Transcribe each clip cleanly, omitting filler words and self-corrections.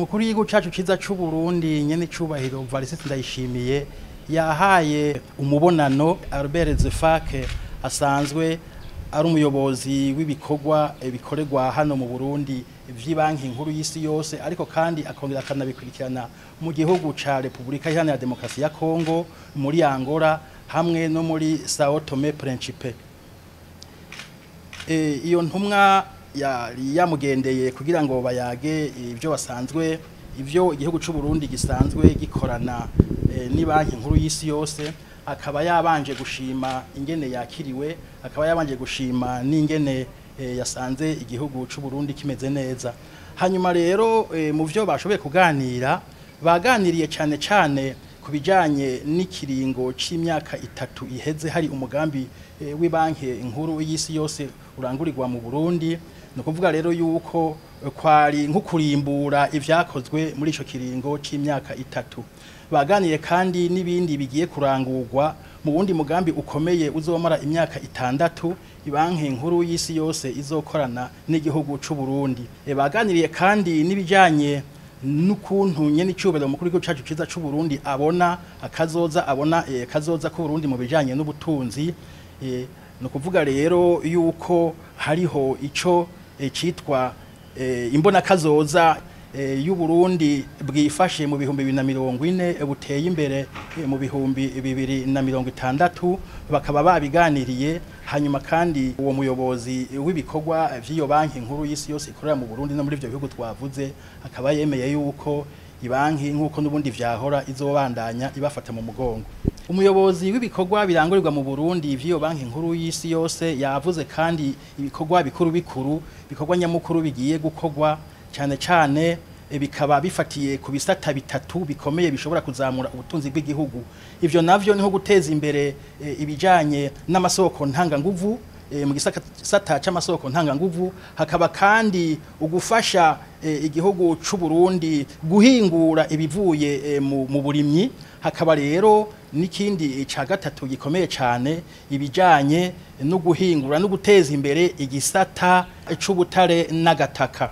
umukuru w'igihugu cacu ciza c'u Burundi nyene cubahiro Varisiti Ndayishimiye yahaye umubonano Albert Zefake asanzwe ari umuyobozi w'ibikorwa bikorerwa hano mu Burundi vy'ibanki nkuru y'isi yose, ariko kandi akongera akanabikurikirana mu gihugu ca Republika Iharanira Demokarasi ya Kongo, muri Angola hamwe no muri Sao Tome Principe. Iyo ntumwa yamugendeye kugira ngo bayage ivyo basanzwe ivyo igihugu c'u Burundi gisanzwe gikorana ni banki nkuru y'isi yose, akaba yabanje gushima ingene yakiriwe, akaba yabanje gushima n'ingene yasanze igihugu c'u Burundi kimeze neza. Hanyuma rero mu vyo bashoboye kuganira, baganiriye cyane cyane kubijanye n'ikiringo c'imyaka 3 iheze hari umugambi w'ibanki nkuru y'isi yose urangurirwa mu Burundi. No kuvuga rero yuko kwari nk'ukurimbura ivyakozwe muri ico kiringo c'imyaka 3. Baganiriye kandi n'ibindi bigiye kurangurwa mu wundi mugambi ukomeye uzomara imyaka 6 ibanki nkuru y'isi yose izokorana n'igihugu c'u Burundi. Baganiriye kandi n'ibijanye n'ukuntu nyene icubero mukuru w'igihugu cacu ciza c'u Burundi abona kazoza ku Burundi mu bijanye n'ubutunzi. No kuvuga rero yuko hariho ico citwa imbona kazoza y'u Burundi bwifashe mu bihumbi 2040 buteye imbere mu bihumbi 2060, bakaba babiganiriye. Hanyuma kandi uwo muyobozi w'ibikorwa vy'iyo banki nkuru y'isi yose ikorera mu Burundi no muri ivyo bihugu twavuze, akaba yemeye yuko ibanki nk'uko n'ubundi vyahora izobandanya ibafata mu mugongo. Umuyobozi w'ibikorwa birangurirwa mu Burundi vy'iyo banki nkuru y'isi yose yavuze kandi ibikorwa bikorwa nyamukuru bigiye gukorwa cyane cyane bikaba bifatiye ku bisata 3 bikomeye bishobora kuzamura ubutunzi bw'igihugu. Ivyo navyo niho guteza imbere ibijanye n'amasoko ntanganguvu, mu gisata c'amasoko ntanganguvu, hakaba kandi ugufasha igihugu c'u Burundi guhingura ibivuye mu burimyi. Hakaba rero n'ikindi ca gatatu gikomeye cyane ibijanye no guhingura no guteza imbere igisata c'ubutare n'agataka.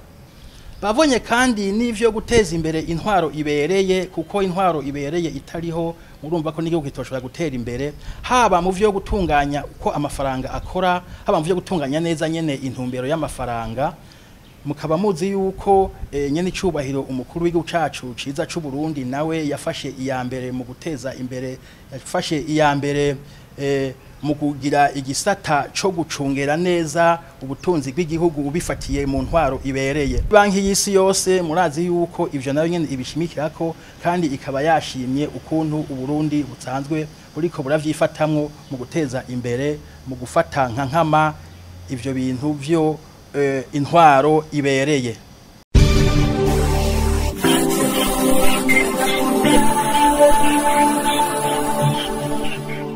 Bavonye kandi n'ivyo guteza imbere intwaro ibereye, kuko intwaro ibereye itariho murumva ko n'igihugu kitoshobora gutera imbere, haba mu vyo gutunganya uko amafaranga akora, haba mu vyo gutunganya neza nyene intumbero y'amafaranga. Mukaba muzi yuko nyene icubahiro umukuru w'igihugu cacu ciza c'u Burundi nawe yafashe iyambere mu guteza imbere, yafashe iyambere mu kugira igisata co gucungera neza ubutunzi bw'igihugu ubifatiye mu ntwaro ibereye. Banki y'isi yose murazi yuko ivyo nayo nyene ibishimikirako, kandi ikaba yashimye ukuntu Uburundi busanzwe buriko buravyifatamwo mu guteza imbere, mu gufata nkama ivyo bintu vyo intwaro ibereye.